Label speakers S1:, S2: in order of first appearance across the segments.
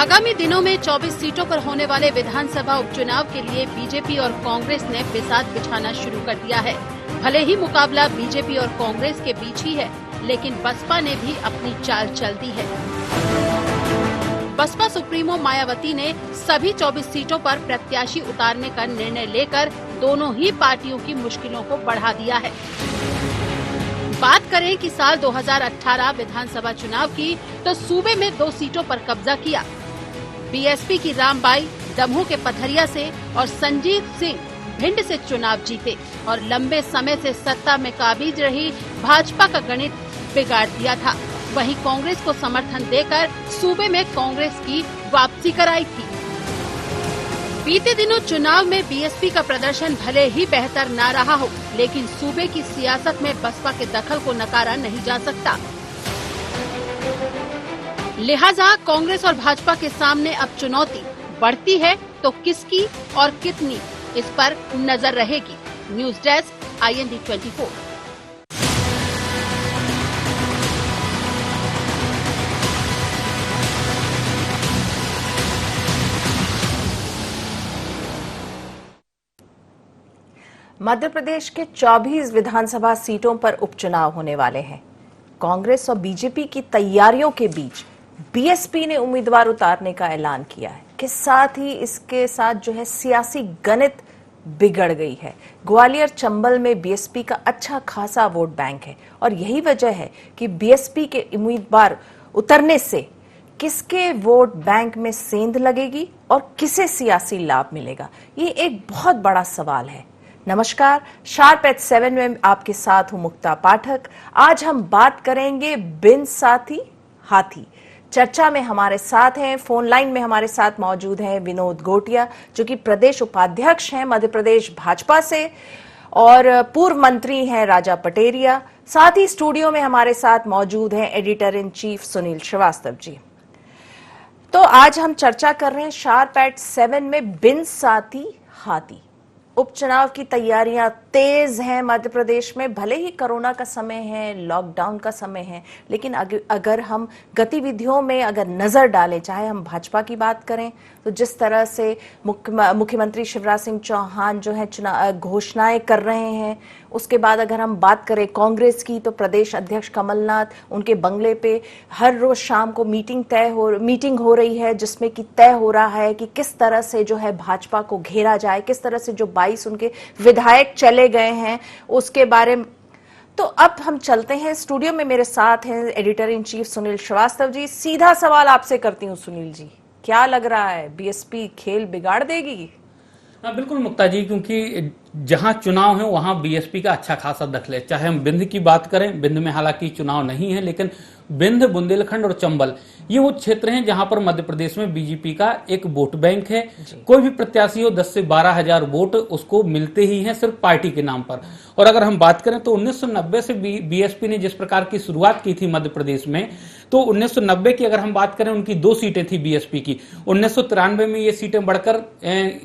S1: आगामी दिनों में 24 सीटों पर होने वाले विधानसभा उपचुनाव के लिए बीजेपी और कांग्रेस ने बिसात बिछाना शुरू कर दिया है। भले ही मुकाबला बीजेपी और कांग्रेस के बीच ही है, लेकिन बसपा ने भी अपनी चाल चल दी है। बसपा सुप्रीमो मायावती ने सभी 24 सीटों पर प्रत्याशी उतारने का निर्णय लेकर दोनों ही पार्टियों की मुश्किलों को बढ़ा दिया है। बात करें कि साल 2018 विधानसभा चुनाव की, तो सूबे में 2 सीटों पर कब्जा किया। बीएसपी की रामबाई दमोह के पथरिया से और संजीत सिंह भिंड से चुनाव जीते और लंबे समय से सत्ता में काबिज रही भाजपा का गणित बिगाड़ दिया था। वहीं कांग्रेस को समर्थन देकर सूबे में कांग्रेस की वापसी कराई थी। बीते दिनों चुनाव में बीएसपी का प्रदर्शन भले ही बेहतर न रहा हो, लेकिन सूबे की सियासत में बसपा के दखल को नकारा नहीं जा सकता। लिहाजा कांग्रेस और भाजपा के सामने अब चुनौती बढ़ती है तो किसकी और कितनी, इस पर नजर रहेगी। News desk IND 24।
S2: Madhya Pradesh के 24 विधानसभा सीटों पर उपचुनाव होने वाले हैं। कांग्रेस और बीजेपी की तैयारियों के बीच बीएसपी ने उम्मीदवार उतारने का ऐलान किया है कि साथ ही इसके साथ जो है सियासी गणित बिगड़ गई है। ग्वालियर चंबल में बीएसपी का अच्छा खासा वोट बैंक है और यही वजह है कि बीएसपी के उम्मीदवार उतरने से किसके वोट बैंक में सेंध लगेगी और किसे सियासी लाभ मिलेगा, ये एक बहुत बड़ा सवाल है। नमस्कार, शार्प एट 7 में आपके साथ हूं मुक्ता पाठक। आज हम बात करेंगे बिन साथी हाथी। चर्चा में हमारे साथ हैं, फोन लाइन में हमारे साथ मौजूद हैं विनोद गोटिया, जो कि प्रदेश उपाध्यक्ष हैं मध्य प्रदेश भाजपा से, और पूर्व मंत्री हैं राजा पटेरिया। साथ ही स्टूडियो में हमारे साथ मौजूद हैं editor in chief Sunil Srivastava ji. तो आज हम चर्चा कर रहे हैं शार्प एट 7 में बिन साथी हाथी। उपचुनाव की तैयारियां तेज हैं मध्य प्रदेश में। भले ही कोरोना का समय है, लॉकडाउन का समय है, लेकिन अगर हम गतिविधियों में अगर नजर डालें, चाहे हम भाजपा की बात करें तो जिस तरह से मुख्यमंत्री शिवराज सिंह चौहान जो है घोषणाएं कर रहे हैं, उसके बाद अगर हम बात करें कांग्रेस की तो प्रदेश अध्यक्ष कमलनाथ, उनके बंगले पे हर रोज शाम को मीटिंग हो रही है, जिसमें कि तय हो रहा है कि किस तरह से जो है भाजपा को घेरा जाए, किस तरह से जो 22 उनके विधायक चले गए हैं उसके बारे में। तो अब हम चलते हैं, स्टूडियो में मेरे साथ हैं editor in chief Sunil Srivastava ji. सीधा सवाल आपसे करती हूँ सुनील जी, क्या लग रहा है, बीएसपी खेल बिगाड़ देगी?
S3: हाँ बिल्कुल मुक्ता जी, क्योंकि जहां चुनाव है वहां बीएसपी का अच्छा खासा दखल है। चाहे हम बिंद की बात करें, बिंद में हालांकि चुनाव नहीं है, लेकिन बिंद, बुंदेलखंड और चंबल ये वो क्षेत्र हैं जहां पर मध्य प्रदेश में बीजेपी का एक वोट बैंक है। कोई भी प्रत्याशी हो 10 से 12 हजार वोट उसको मिलते ही हैं सिर्फ पार्टी के नाम पर। और अगर हम बात करें तो 1990 से बीएसपी ने जिस प्रकार की शुरुआत की थी मध्य प्रदेश में, तो 1990 की अगर हम बात करें, उनकी 2 सीटें थी बीएसपी की। 1993 में ये सीटें बढ़कर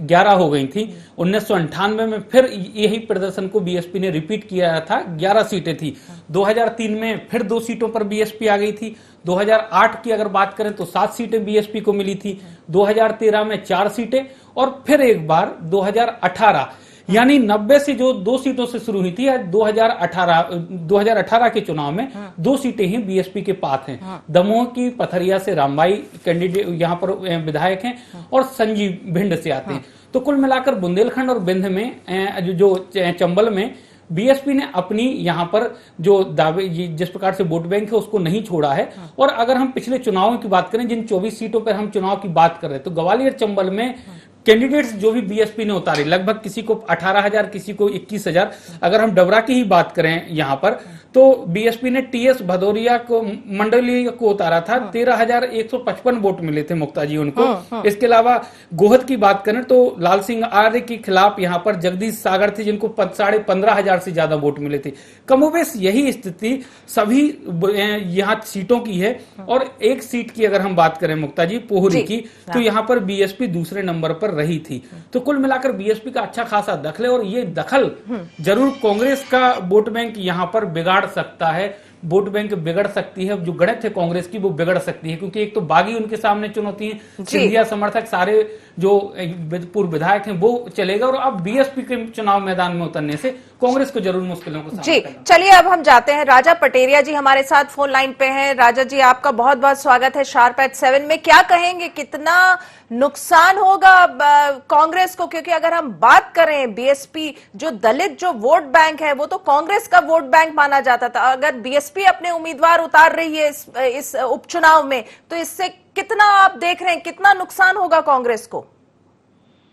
S3: 11 हो गई थी। 1998 में फिर यही प्रदर्शन को बीएसपी ने रिपीट किया था, 11 सीटें थी। 2003 में फिर 2 सीटों पर बीएसपी आ गई थी। 2008 की अगर बात करें तो 7 सीटें बीएसपी को मिली थी। 2013 में 4 सीटें और फिर एक बार 2018, यानी 90 से जो 2 सीटों से शुरू हुई थी, 2018 के चुनाव में 2 सीटें ही बीएसपी के पास हैं। दमोह की पथरिया से रामबाई कैंडिडेट यहाँ पर विधायक हैं और संजीव भिंड से आते हैं। तो कुल मिलाकर बुंदेलखंड और बिंद में जो चंबल में बीएसपी ने अपनी यहाँ पर जो दावे, जिस प्रकार से वोट बैंक है उसको नहीं छोड़ा है। और अगर हम पिछले चुनावों की बात करें, जिन 24 सीटों पर हम चुनाव की बात कर रहे हैं, तो ग्वालियर चंबल में कैंडिडेट्स जो भी बीएसपी ने उतारे, लगभग किसी को 18,000, किसी को 21,000। अगर हम डबरा की ही बात करें यहाँ पर, तो बीएसपी ने टीएस भदौरिया को, मंडलीय को उतारा था। 13,155 वोट मिले थे मुक्ता जी उनको। इसके अलावा गोहद की बात करें तो लाल सिंह आर्य के खिलाफ यहाँ पर जगदीश सागर थे, जिनको 15,500 से ज्यादा वोट मिले थे। कमोबेश यही स्थिति सभी यहाँ सीटों की है। और एक सीट की अगर हम बात करें मुक्ता जी, पोहरी की, तो यहाँ पर बीएसपी दूसरे नंबर पर रही थी। तो कुल मिलाकर बीएसपी का अच्छा खासा दखल है और ये दखल जरूर कांग्रेस का वोट बैंक यहाँ पर बिगाड़ सकता है। वोट बैंक बिगड़ सकती है, जो गणित है कांग्रेस की वो बिगड़ सकती है, क्योंकि एक तो बागी उनके सामने चुनौती है, सिंधिया समर्थक सारे जो पूर्व विधायक हैं वो चलेगा, और अब बीएसपी के चुनाव मैदान में उतरने से कांग्रेस को जरूर मुश्किलों को
S2: जी। चलिए अब हम जाते हैं, राजा पटेरिया जी हमारे साथ फोन लाइन पे हैं। राजा जी आपका बहुत बहुत स्वागत है शार्प एट 7 में। क्या कहेंगे, कितना नुकसान होगा कांग्रेस को, क्योंकि अगर हम बात करें बीएसपी जो दलित जो वोट बैंक है वो तो कांग्रेस का वोट बैंक माना जाता था, अगर बीएसपी अपने उम्मीदवार उतार रही है इस उपचुनाव में तो इससे कितना आप देख रहे हैं, कितना नुकसान होगा कांग्रेस को?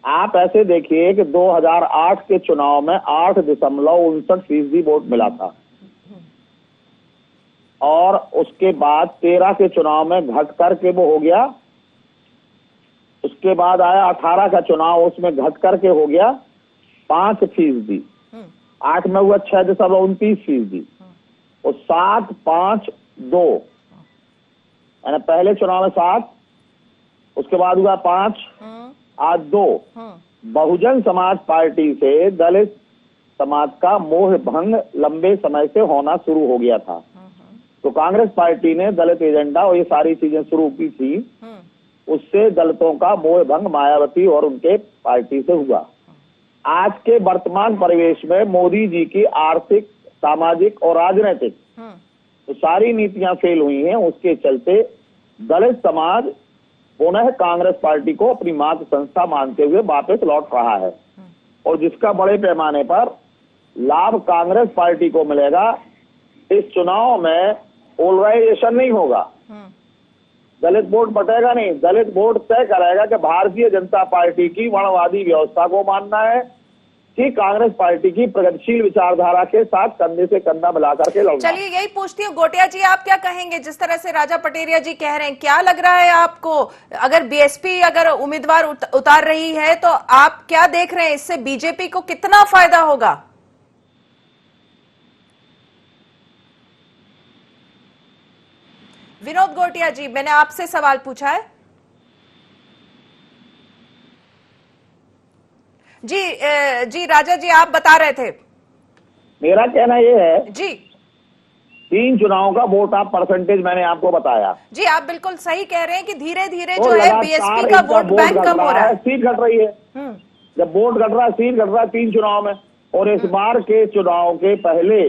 S4: आप ऐसे देखिए कि 2008 के चुनाव में 8.59% वोट मिला था, और उसके बाद 13 के चुनाव में घट करके वो हो गया, उसके बाद आया 18 का चुनाव, उसमें घट करके हो गया 5%, 8 में हुआ 6.29%, और 7-5-2, यानी पहले चुनाव में 7, उसके बाद हुआ 5, आज 2। बहुजन समाज पार्टी से दलित समाज का मोह भंग लंबे समय से होना शुरू हो गया था, तो कांग्रेस पार्टी ने दलित एजेंडा और ये सारी चीजें शुरू की थी, उससे दलितों का मोह भंग मायावती और उनके पार्टी से हुआ। आज के वर्तमान परिवेश में मोदी जी की आर्थिक, सामाजिक और राजनीतिक तो सारी नीतियां फेल हुई हैं, उसके चलते दलित समाज पुनः कांग्रेस पार्टी को अपनी मातृ संस्था मानते हुए वापस लौट रहा है, और जिसका बड़े पैमाने पर लाभ कांग्रेस पार्टी को मिलेगा। इस चुनाव में पोलराइजेशन नहीं होगा, दलित वोट बटेगा नहीं, दलित वोट तय करेगा कि भारतीय जनता पार्टी की वर्णवादी व्यवस्था को मानना है कि कांग्रेस पार्टी की प्रगतिशील विचारधारा के साथ कंधे से कंधा मिलाकर के लड़ना।
S2: चलिए यही पूछती हूँ, गोटिया जी आप क्या कहेंगे, जिस तरह से राजा पटेरिया जी कह रहे हैं, क्या लग रहा है आपको, अगर बीएसपी अगर उम्मीदवार उतार रही है तो आप क्या देख रहे हैं, इससे बीजेपी को कितना फायदा होगा? विनोद गोटिया जी, मैंने आपसे सवाल पूछा है। जी राजा जी आप बता रहे थे।
S4: मेरा कहना यह है
S2: जी,
S4: 3 चुनावों का वोट आप परसेंटेज मैंने आपको बताया।
S2: जी आप बिल्कुल सही कह रहे हैं कि धीरे धीरे जो है बीएसपी का वोट बैंक कम हो रहा है,
S4: सीट घट रही है। जब वोट घट रहा है, सीट घट रहा है 3 चुनाव में, और इस बार के चुनाव के पहले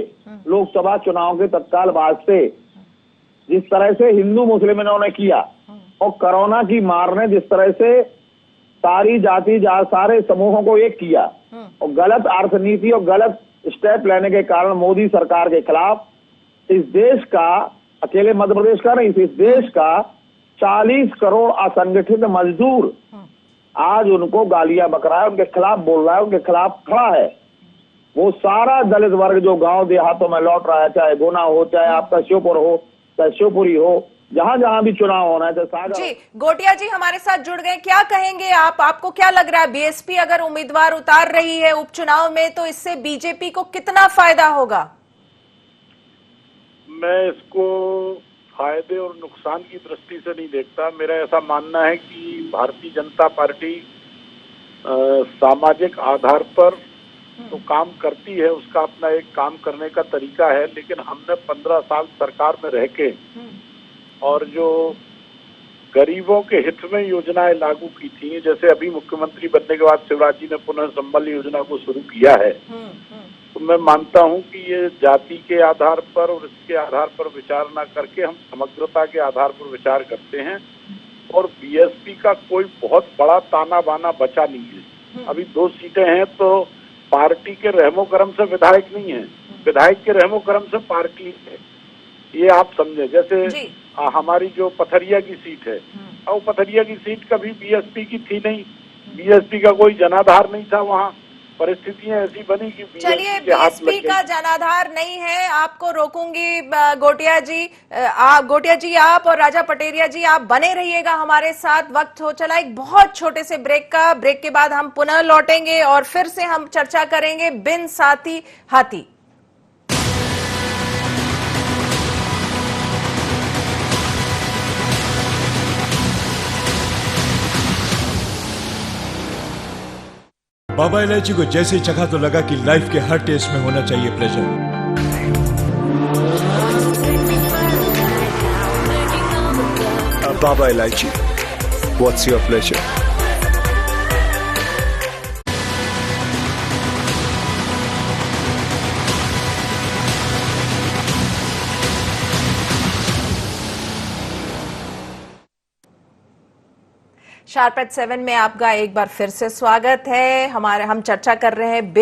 S4: लोकसभा चुनाव के तत्काल बाद से जिस तरह से हिंदू मुस्लिम इन्होंने किया, और कोरोना की मार ने जिस तरह से सारी जाति सारे समूहों को एक किया, और गलत अर्थनीति और गलत स्टेप लेने के कारण मोदी सरकार के खिलाफ इस देश का, अकेले मध्य प्रदेश का नहीं, इस देश का 40 करोड़ असंगठित मजदूर आज उनको गालियां बक रहा है, उनके खिलाफ बोल रहा है, उनके खिलाफ खड़ा है। वो सारा दलित वर्ग जो गांव देहातों में लौट रहा है, चाहे गुना हो, चाहे आपका श्योपुर हो, चाहे शिवपुरी हो, जहां जहां भी चुनाव होना है, तो सागर।
S2: जी गोटिया जी हमारे साथ जुड़ गए, क्या कहेंगे आप, आपको क्या लग रहा है, बीएसपी अगर उम्मीदवार उतार रही है उपचुनाव में तो इससे बीजेपी को कितना फायदा होगा?
S5: मैं इसको फायदे और नुकसान की दृष्टि से नहीं देखता। मेरा ऐसा मानना है कि भारतीय जनता पार्टी सामाजिक आधार पर तो काम करती है, उसका अपना एक काम करने का तरीका है, लेकिन हमने 15 साल सरकार में रह के और जो गरीबों के हित में योजनाएं लागू की थी, जैसे अभी मुख्यमंत्री बनने के बाद शिवराज जी ने पुनः संबल योजना को शुरू किया है, तो मैं मानता हूं कि ये जाति के आधार पर और इसके आधार पर विचार ना करके हम समग्रता के आधार पर विचार करते हैं, और बीएसपी का कोई बहुत बड़ा ताना बाना बचा नहीं है। अभी 2 सीटें हैं तो पार्टी के रहमो करम से विधायक नहीं है, विधायक के रहमो करम से पार्टी है, ये आप समझे। जैसे हमारी जो पथरिया की सीट है, और पथरिया की सीट कभी बीएसपी की थी नहीं, बीएसपी का कोई जनाधार नहीं था, वहाँ परिस्थितियां ऐसी बनी कि
S2: चलिए बीएसपी का जनाधार नहीं है, आपको रोकूंगी गोटिया जी। गोटिया जी आप और राजा पटेरिया जी आप बने रहिएगा हमारे साथ, वक्त हो चला एक बहुत छोटे से ब्रेक का, ब्रेक के बाद हम पुनः लौटेंगे और फिर से हम चर्चा करेंगे बिन साथी हाथी।
S6: बाबा इलायची को जैसे ही चखा तो लगा कि लाइफ के हर टेस्ट में होना चाहिए pleasure. Baba Ilaichi. What's your pleasure?
S2: Sharp eight 7 में आपका एक बार फिर से स्वागत है। हम चर्चा कर रहे हैं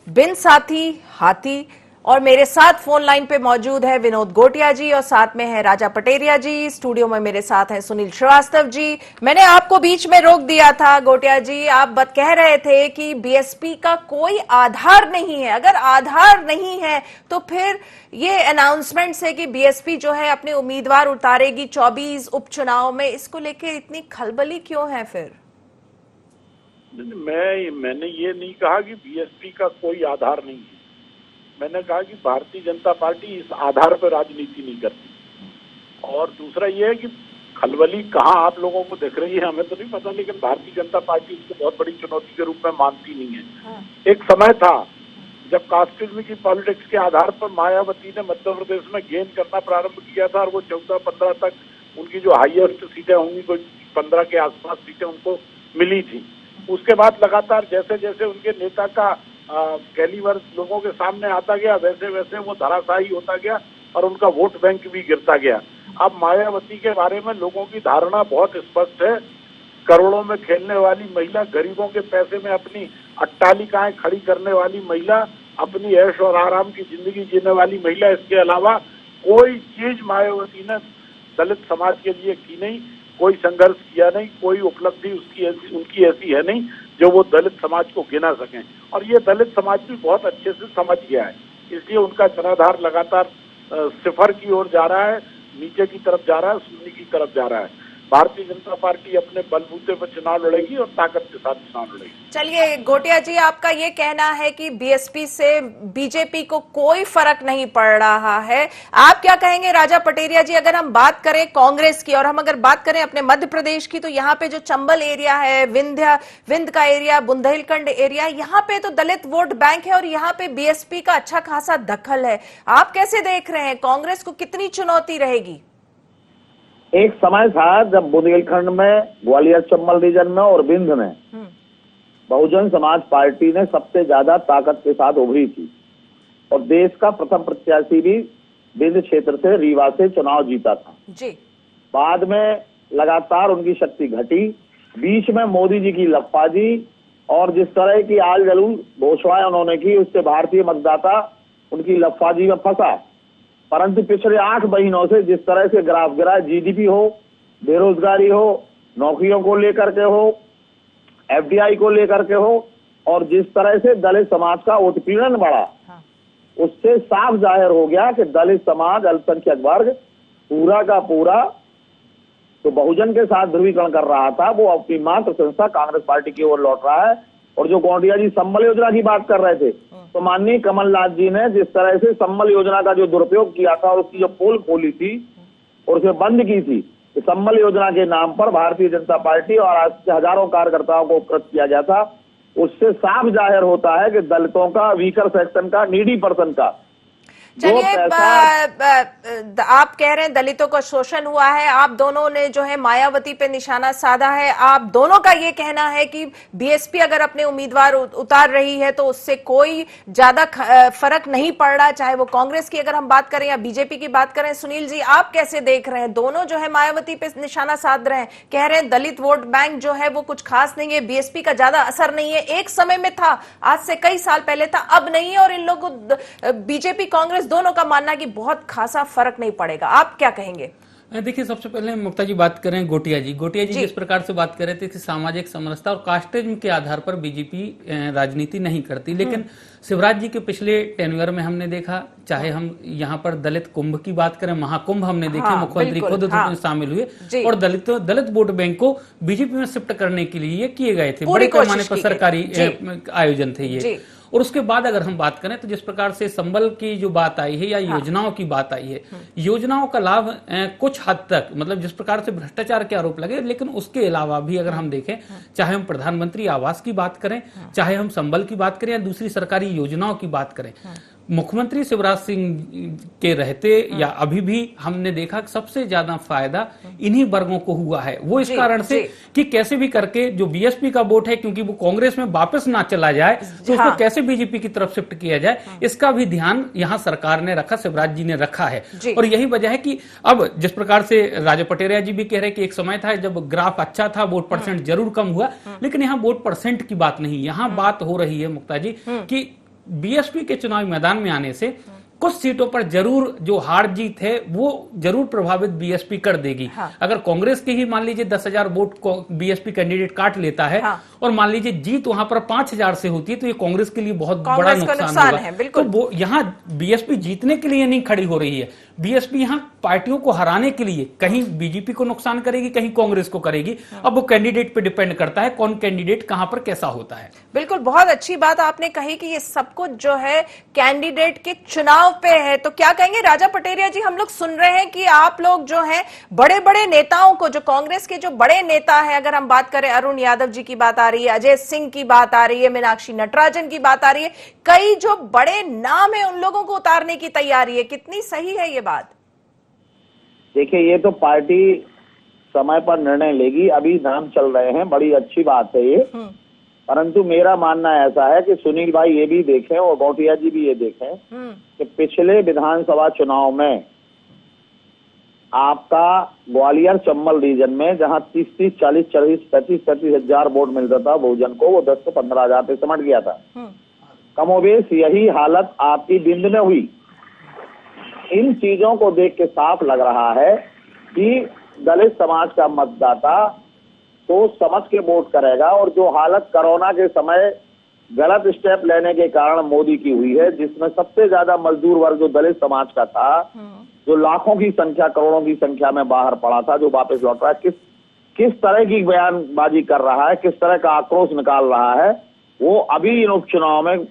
S2: बिन साथी हाथी और मेरे साथ फोन लाइन पे मौजूद है विनोद गोटिया जी और साथ में है राजा पटेरिया जी। स्टूडियो में मेरे साथ हैं सुनील श्रीवास्तव जी। मैंने आपको बीच में रोक दिया था गोटिया जी, आप कह रहे थे कि बीएसपी का कोई आधार नहीं है। अगर आधार नहीं है तो फिर ये अनाउंसमेंट है कि बीएसपी जो है अपने उम्मीदवार उतारेगी 24 उपचुनाव में, इसको लेके इतनी खलबली क्यों है? फिर
S5: मैंने ये नहीं कहा कि बीएसपी का कोई आधार नहीं है। मैंने कहा कि भारतीय जनता पार्टी इस आधार पर राजनीति नहीं करती। और दूसरा ये है कि खलबली कहाँ आप लोगों को दिख रही है हमें तो नहीं पता, लेकिन भारतीय जनता पार्टी इसको बहुत बड़ी चुनौती के रूप में मानती नहीं है। एक समय था जब कास्टिज्म की पॉलिटिक्स के आधार पर मायावती ने मध्य प्रदेश में गेन करना प्रारंभ किया था और वो 14-15 तक उनकी जो हाईएस्ट सीटें होंगी कोई 15 के आसपास सीटें उनको मिली थी। उसके बाद लगातार जैसे जैसे उनके नेता का कैलिबर लोगों के सामने आता गया वैसे वैसे वो धराशायी होता गया और उनका वोट बैंक भी गिरता गया। अब मायावती के बारे में लोगों की धारणा बहुत स्पष्ट है। करोड़ों में खेलने वाली महिला, गरीबों के पैसे में अपनी अट्टालिकाएं खड़ी करने वाली महिला, अपनी ऐश और आराम की जिंदगी जीने वाली महिला, इसके अलावा कोई चीज मायावती ने दलित समाज के लिए की नहीं, कोई संघर्ष किया नहीं, कोई उपलब्धि उनकी ऐसी है नहीं जो वो दलित समाज को गिना सकें। और ये दलित समाज भी बहुत अच्छे से समझ गया है, इसलिए उनका जनाधार लगातार सिफर की ओर जा रहा है, नीचे की तरफ जा रहा है, शून्य की तरफ जा रहा है। भारतीय जनता पार्टी अपने बलबूते पर चुनाव लड़ेगी और ताकत के साथ चुनाव लड़ेगी।
S2: चलिए गोटिया जी, आपका ये कहना है कि बीएसपी से बीजेपी को कोई फर्क नहीं पड़ रहा है। आप क्या कहेंगे राजा पटेरिया जी? अगर हम बात करें कांग्रेस की और हम अगर बात करें अपने मध्य प्रदेश की, तो यहाँ पे जो चंबल एरिया है, विंध्य का एरिया, बुंदेलखंड एरिया, यहाँ पे तो दलित वोट बैंक है और यहाँ पे बीएसपी का अच्छा खासा दखल है। आप कैसे देख रहे हैं, कांग्रेस को कितनी चुनौती रहेगी?
S4: एक समय था जब बुंदेलखंड में, ग्वालियर चंबल रीजन में और विंध्य में बहुजन समाज पार्टी ने सबसे ज्यादा ताकत के साथ उभरी थी और देश का प्रथम प्रत्याशी भी विंध्य क्षेत्र से रीवा से चुनाव जीता था
S2: जी।
S4: बाद में लगातार उनकी शक्ति घटी, बीच में मोदी जी की लफाजी और जिस तरह की आल जलूल घोषणाएं उन्होंने की, उससे भारतीय मतदाता उनकी लफाजी में फंसा। परंतु पिछले 8 महीनों से जिस तरह से ग्राफ गिरा, जीडीपी हो, बेरोजगारी हो, नौकरियों को लेकर के हो, एफडीआई को लेकर के हो, और जिस तरह से दलित समाज का उत्पीड़न बढ़ा, उससे साफ जाहिर हो गया कि दलित समाज, अल्पसंख्यक वर्ग पूरा का पूरा तो बहुजन के साथ ध्रुवीकरण कर रहा था, वो अपनी मात्र संस्था कांग्रेस पार्टी की ओर लौट रहा है। और जो गोटिया जी संबल योजना की बात कर रहे थे, तो माननीय कमलनाथ जी ने जिस तरह से संबल योजना का जो दुरुपयोग किया था और उसकी जो पोल खोली थी और उसे बंद की थी, तो संबल योजना के नाम पर भारतीय जनता पार्टी और आज के हजारों कार्यकर्ताओं को उपकृत किया गया था, उससे साफ जाहिर होता है कि दलितों का, वीकर सेक्शन का, नीडी पर्सन का
S2: चलिए, आप कह रहे हैं दलितों का शोषण हुआ है, आप दोनों ने जो है मायावती पे निशाना साधा है। आप दोनों का ये कहना है कि बीएसपी अगर अपने उम्मीदवार उतार रही है तो उससे कोई ज्यादा फर्क नहीं पड़ रहा, चाहे वो कांग्रेस की अगर हम बात करें या बीजेपी की बात करें। सुनील जी, आप कैसे देख रहे हैं? दोनों जो है मायावती पे निशाना साध रहे हैं, कह रहे हैं दलित वोट बैंक जो है वो कुछ खास नहीं है, बीएसपी का ज्यादा असर नहीं है। एक समय में था, आज से कई साल पहले था, अब नहीं है। और इन लोगों को बीजेपी कांग्रेस दोनों का मानना कि बहुत खासा फर्क नहीं पड़ेगा। आप क्या कहेंगे?
S3: देखिए, सबसे पहले मुक्ता जी बात करें गोटिया जी जिस प्रकार से बात कर रहे थे कि सामाजिक समरसता और कास्टिज्म के आधार पर बीजेपी राजनीति नहीं करती, लेकिन शिवराज जी के पिछले टेन्योर में हमने देखा, चाहे हम यहाँ पर दलित कुंभ की बात करें, महाकुंभ हमने देखे, मुख्यमंत्री खुद शामिल हुए और दलित वोट बैंक को बीजेपी में शिफ्ट करने के लिए ये किए गए थे। बड़े पैमाने पर सरकारी आयोजन थे ये। और उसके बाद अगर हम बात करें तो जिस प्रकार से संबल की जो बात आई है या योजनाओं की बात आई है, योजनाओं का लाभ कुछ हद तक, मतलब जिस प्रकार से भ्रष्टाचार के आरोप लगे, लेकिन उसके अलावा भी अगर हम देखें, चाहे हम प्रधानमंत्री आवास की बात करें, चाहे हम संबल की बात करें या दूसरी सरकारी योजनाओं की बात करें, मुख्यमंत्री शिवराज सिंह के रहते या अभी भी हमने देखा कि सबसे ज्यादा फायदा इन्हीं वर्गों को हुआ है। वो इस कारण से कि कैसे भी करके जो बीएसपी का वोट है, क्योंकि वो कांग्रेस में वापस ना चला जाए तो उसको कैसे बीजेपी की तरफ शिफ्ट किया जाए, इसका भी ध्यान यहाँ सरकार ने रखा, शिवराज जी ने रखा है। और यही वजह है कि अब जिस प्रकार से राजा पटेरिया जी भी कह रहे कि एक समय था जब ग्राफ अच्छा था, वोट परसेंट जरूर कम हुआ, लेकिन यहाँ वोट परसेंट की बात नहीं, यहाँ बात हो रही है मुक्ता जी कि बीएसपी के चुनावी मैदान में आने से कुछ सीटों पर जरूर जो हार जीत है वो जरूर प्रभावित बीएसपी कर देगी। अगर कांग्रेस के ही मान लीजिए 10,000 वोट बीएसपी कैंडिडेट काट लेता है और मान लीजिए जीत वहां पर 5,000 से होती है तो ये कांग्रेस के लिए बहुत बड़ा नुकसान होगा। तो यहाँ बीएसपी जीतने के लिए नहीं खड़ी हो रही है, बीएसपी यहाँ पार्टियों को हराने के लिए कहीं बीजेपी को नुकसान करेगी, कहीं कांग्रेस को करेगी। अब वो कैंडिडेट पे डिपेंड करता है कौन कैंडिडेट कहां पर कैसा होता है।
S2: बिल्कुल, बहुत अच्छी बात आपने कही कि ये सब कुछ जो है कैंडिडेट के चुनाव पे है। तो क्या कहेंगे राजा पटेरिया जी, हम लोग सुन रहे हैं कि आप लोग जो हैं बड़े बड़े नेताओं को, जो कांग्रेस के जो बड़े नेता हैं, अगर हम बात करें अरुण यादव जी की बात आ रही है, अजय सिंह की बात आ रही है, मीनाक्षी नटराजन की बात आ रही है, कई जो बड़े नाम है उन लोगों को उतारने की तैयारी है, कितनी सही है ये बात?
S4: देखिए, ये तो पार्टी समय पर निर्णय लेगी, अभी नाम चल रहे हैं, बड़ी अच्छी बात है ये। परंतु मेरा मानना ऐसा है कि सुनील भाई ये भी देखें और गौटिया जी भी ये देखें कि पिछले विधानसभा चुनाव में आपका ग्वालियर चंबल रीजन में जहां 30-30, 40-40, 35-35 हजार वोट मिलता था बहुजन को, वो 10 से 15 हजार पे सिमट गया था। कमोबेश यही हालत आपकी बिंद में हुई। इन चीजों को देख के साफ लग रहा है कि दलित समाज का मतदाता तो समझ के वोट करेगा, और जो हालत कोरोना के समय गलत स्टेप लेने के कारण मोदी की हुई है, जिसमें सबसे ज्यादा मजदूर वर्ग जो दलित समाज का था, जो लाखों की संख्या, करोड़ों की संख्या में बाहर पड़ा था, जो वापस लौट रहा है, किस तरह की बयानबाजी कर रहा है, किस तरह का आक्रोश निकाल रहा है, वो अभी इन उपचुनाव में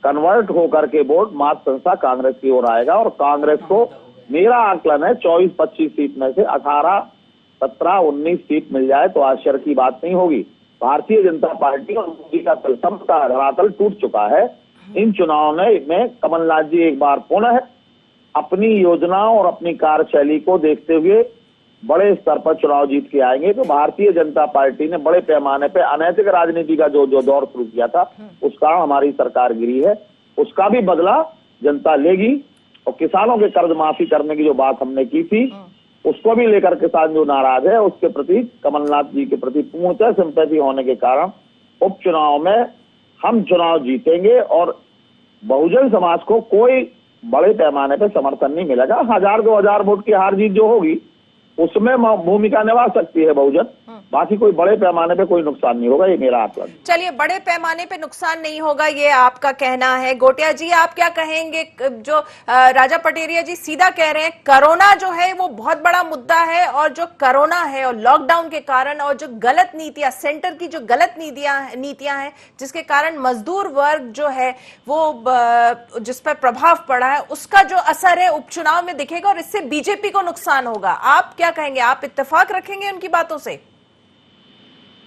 S4: कन्वर्ट होकर के वोट मात संस्था कांग्रेस की ओर आएगा। और कांग्रेस को मेरा आकलन है 24-25 सीट में से 18, 17, 19 सीट मिल जाए तो आश्चर्य की बात नहीं होगी। भारतीय जनता पार्टी और मोदी का तलसम का धरातल टूट चुका है। इन चुनाव में कमलनाथ जी एक बार पुनः अपनी योजनाओं और अपनी कार्यशैली को देखते हुए बड़े स्तर पर चुनाव जीत के आएंगे। तो भारतीय जनता पार्टी ने बड़े पैमाने पे अनैतिक राजनीति का जो दौर शुरू किया था, उसका हमारी सरकार गिरी है, उसका भी बदला जनता लेगी। और किसानों के कर्ज माफी करने की जो बात हमने की थी, उसको भी लेकर किसान जो नाराज है, उसके प्रति कमलनाथ जी के प्रति पूर्णतः सिंपैथी होने के कारण उपचुनाव में हम चुनाव जीतेंगे और बहुजन समाज को कोई बड़े पैमाने पे समर्थन नहीं मिलेगा। 1000-2000 वोट की हार जीत जो होगी उसमें भूमिका निभा सकती है बहुजन, बाकी कोई बड़े पैमाने पे कोई नुकसान नहीं होगा, ये मेरा आकलन।
S2: चलिए, बड़े पैमाने पे नुकसान नहीं होगा ये आपका कहना है। गोटिया जी, आप क्या कहेंगे? जो राजा पटेरिया जी सीधा कह रहे हैं कोरोना जो है वो बहुत बड़ा मुद्दा है, और जो कोरोना है और लॉकडाउन के कारण और जो गलत नीतियां, सेंटर की जो गलत नीतियां हैं, जिसके कारण मजदूर वर्ग जो है वो जिस पर प्रभाव पड़ा है, उसका जो असर है उपचुनाव में दिखेगा और इससे बीजेपी को नुकसान होगा। आप क्या कहेंगे? आप इत्तेफाक रखेंगे उनकी बातों से?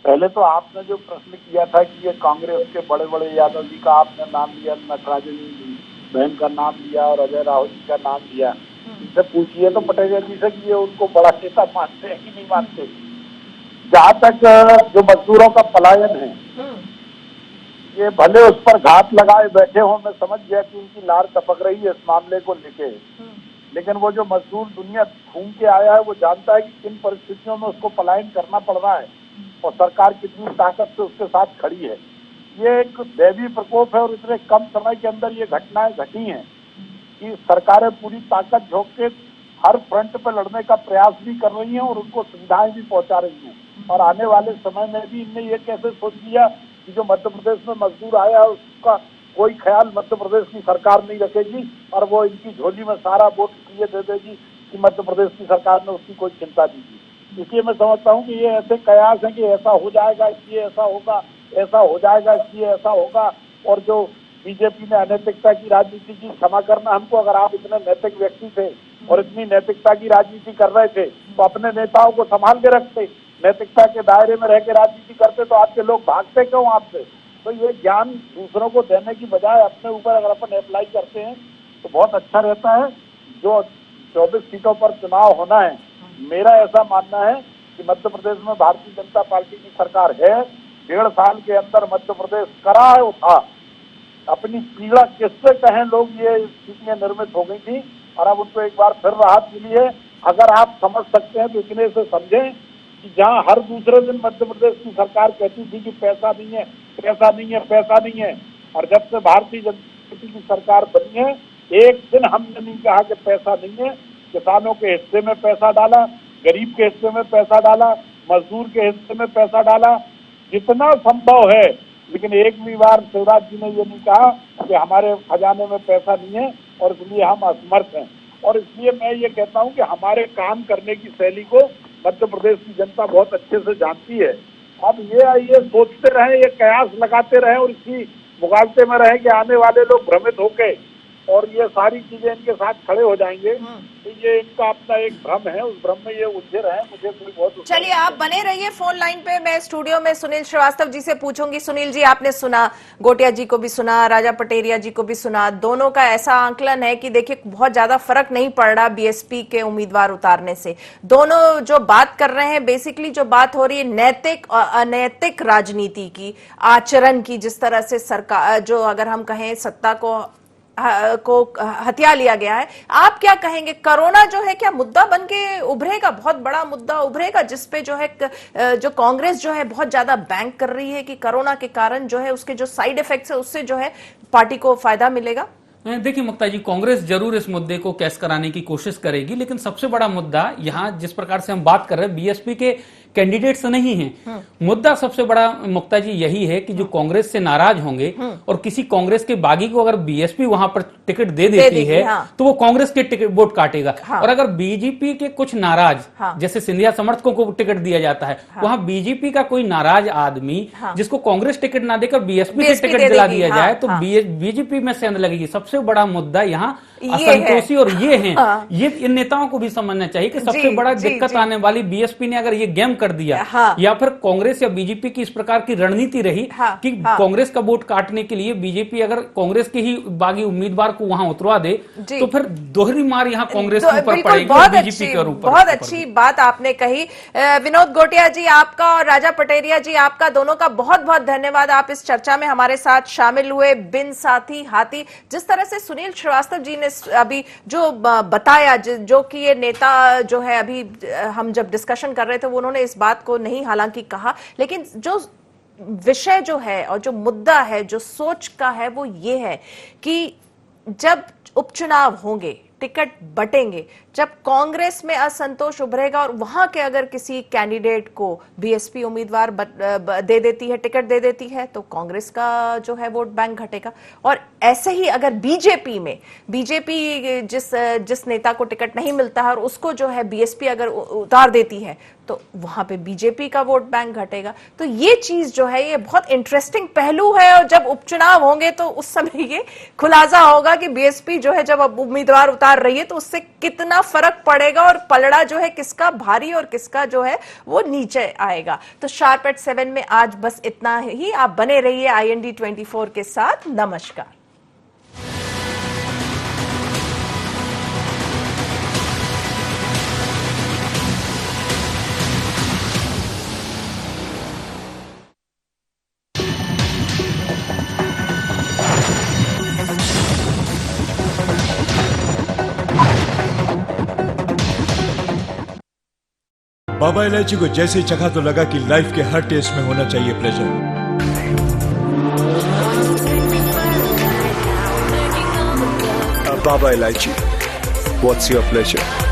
S5: पहले तो आपने जो प्रश्न किया था कि ये कांग्रेस के बड़े बड़े यादव जी का आपने नाम लिया, नटराजन बहन का नाम लिया और अजय राहुल जी का नाम लिया, इनसे पूछिए तो पटेरिया जी से कि ये उनको बड़ा नेता मानते हैं कि नहीं मानते। जहाँ तक जो मजदूरों का पलायन है, ये भले उस पर घात लगाए बैठे हो, मैं समझ गया कि उनकी लार टपक रही है इस मामले को लेके, लेकिन वो जो मजदूर दुनिया घूम के आया है वो जानता है कि किन परिस्थितियों में उसको पलायन करना पड़ रहा है और सरकार कितनी ताकत से उसके साथ खड़ी है। ये एक दैवीय प्रकोप है और इतने कम समय के अंदर ये घटनाएं घटी हैं कि सरकारें पूरी ताकत झोंक के हर फ्रंट पर लड़ने का प्रयास भी कर रही हैं और उनको सुविधाएं भी पहुंचा रही हैं। और आने वाले समय में भी इनने ये कैसे सोच लिया कि जो मध्य प्रदेश में मजदूर आया है उसका कोई ख्याल मध्य प्रदेश की सरकार नहीं रखेगी और वो इनकी झोली में सारा वोट इसलिए दे देगी कि मध्य प्रदेश की सरकार ने उसकी कोई चिंता नहीं की। इसलिए मैं समझता हूँ कि ये ऐसे कयास है कि ऐसा हो जाएगा इसलिए ऐसा होगा, ऐसा हो जाएगा इसलिए ऐसा होगा। और जो बीजेपी ने अनैतिकता की राजनीति की, क्षमा करना हमको, अगर आप इतने नैतिक व्यक्ति थे और इतनी नैतिकता की राजनीति कर रहे थे तो अपने नेताओं को संभाल के रखते, नैतिकता के दायरे में रह के राजनीति करते, तो आपके लोग भागते क्यों आपसे? तो ये ज्ञान दूसरों को देने की बजाय अपने ऊपर अगर अपन अप्लाई करते हैं तो बहुत अच्छा रहता है। जो 24 सीटों पर चुनाव होना है, मेरा ऐसा मानना है कि मध्य प्रदेश में भारतीय जनता पार्टी की सरकार है। 1.5 साल के अंदर मध्य प्रदेश करा है उठा। अपनी पीड़ा किससे कहें, लोग ये स्थितियां निर्मित हो गई थी और अब उनको एक बार फिर राहत मिली है। अगर आप समझ सकते हैं तो इतने से समझें कि जहां हर दूसरे दिन मध्य प्रदेश की सरकार कहती थी कि पैसा नहीं है, पैसा नहीं है, पैसा नहीं है, और जब से भारतीय जनता पार्टी की सरकार बनी है, एक दिन हमने नहीं कहा कि पैसा नहीं है। किसानों के हिस्से में पैसा डाला, गरीब के हिस्से में पैसा डाला, मजदूर के हिस्से में पैसा डाला, जितना संभव है। लेकिन एक भी बार शिवराज जी ने ये नहीं कहा कि हमारे खजाने में पैसा नहीं है और इसलिए हम असमर्थ हैं। और इसलिए मैं ये कहता हूं कि हमारे काम करने की शैली को मध्य प्रदेश की जनता बहुत अच्छे से जानती है। अब ये सोचते रहे, ये कयास लगाते रहे और इसी मुगालते में रहे कि आने वाले लोग भ्रमित होके और ये सारी चीजें इनके साथ खड़े हो जाएंगे, तो ये इनका अपना एक भ्रम है, उस भ्रम में ये उलझे रहे। मुझे कोई बहुत
S2: चलिए आप बने रहिए फोन लाइन पे। मैं स्टूडियो में सुनील श्रीवास्तव जी से पूछूंगी। सुनील जी, आपने सुना, गोटिया जी को भी सुना, राजा पटेरिया जी को भी सुना। दोनों का ऐसा आंकलन है कि देखिए बहुत ज्यादा फर्क नहीं पड़ रहा बीएसपी के उम्मीदवार उतारने से। दोनों जो बात कर रहे हैं, बेसिकली जो बात हो रही है नैतिक और अनैतिक राजनीति की, आचरण की, जिस तरह से सरकार जो अगर हम कहें सत्ता को हथिया लिया गया है। आप क्या कहेंगे, कोरोना जो है क्या मुद्दा बन के उभरेगा, बहुत बड़ा मुद्दा उभरेगा जिसपे जो है जो कांग्रेस जो है बहुत ज्यादा बैंक कर रही है कि कोरोना के कारण जो है उसके जो साइड इफेक्ट्स है उससे जो है पार्टी को फायदा मिलेगा?
S3: देखिए मुक्ता जी, कांग्रेस जरूर इस मुद्दे को कैश कराने की कोशिश करेगी, लेकिन सबसे बड़ा मुद्दा यहाँ जिस प्रकार से हम बात कर रहे हैं बीएसपी के कैंडिडेट्स नहीं हैं। मुद्दा सबसे बड़ा मुक्ता जी यही है कि जो कांग्रेस से नाराज होंगे और किसी कांग्रेस के बागी को अगर बीएसपी वहां पर टिकट दे देती है तो वो कांग्रेस के टिकट वोट काटेगा। और अगर बीजेपी के कुछ नाराज, जैसे सिंधिया समर्थकों को टिकट दिया जाता है, वहां बीजेपी का कोई नाराज आदमी जिसको कांग्रेस टिकट ना देकर बीएसपी के टिकट दिला दिया जाए तो बीजेपी में सेंध लगेगी। सबसे बड़ा मुद्दा यहाँ असंतोषी और ये है, ये इन नेताओं को भी समझना चाहिए कि सबसे बड़ा दिक्कत आने वाली बीएसपी ने अगर ये गेम कर दिया या फिर कांग्रेस या बीजेपी की इस प्रकार की रणनीति रही कि कांग्रेस का वोट काटने के लिए बीजेपी अगर कांग्रेस के ही बागी उम्मीदवार को वहां उतरवा दे तो फिर दोहरी मार यहाँ कांग्रेस के ऊपर पड़ेगी और बीजेपी के ऊपर।
S2: बहुत अच्छी बात आपने कही। विनोद गोटिया जी आपका और राजा पटेरिया जी आपका दोनों का बहुत बहुत धन्यवाद। आप इस चर्चा में हमारे साथ शामिल हुए। बिन साथी हाथी, जिस तरह से सुनील श्रीवास्तव जी ने अभी जो बताया, जो कि ये नेता जो है, अभी हम जब डिस्कशन कर रहे थे वो उन्होंने इस बात को नहीं हालांकि कहा, लेकिन जो विषय जो है और जो मुद्दा है, जो सोच का है, वो ये है कि जब उपचुनाव होंगे, टिकट बटेंगे, जब कांग्रेस में असंतोष उभरेगा और वहां के अगर किसी कैंडिडेट को बीएसपी उम्मीदवार दे देती है, टिकट दे देती है, तो कांग्रेस का जो है वोट बैंक घटेगा। और ऐसे ही अगर बीजेपी जिस नेता को टिकट नहीं मिलता है और उसको जो है बीएसपी अगर उतार देती है तो वहां पे बीजेपी का वोट बैंक घटेगा। तो ये चीज जो है ये बहुत इंटरेस्टिंग पहलू है और जब उपचुनाव होंगे तो उस समय ये खुलासा होगा कि बीएसपी जो है जब अब उम्मीदवार उतार रही है तो उससे कितना फर्क पड़ेगा और पलड़ा जो है किसका भारी और किसका जो है वो नीचे आएगा। तो शार्प एट 7 में आज बस इतना ही। आप बने रहिए IND 24 के साथ। नमस्कार।
S6: बाबा इलायची को जैसे चखा तो लगा कि लाइफ के हर टेस्ट में होना चाहिए प्लेजर। बाबा इलायची, व्हाट्स योर प्लेजर?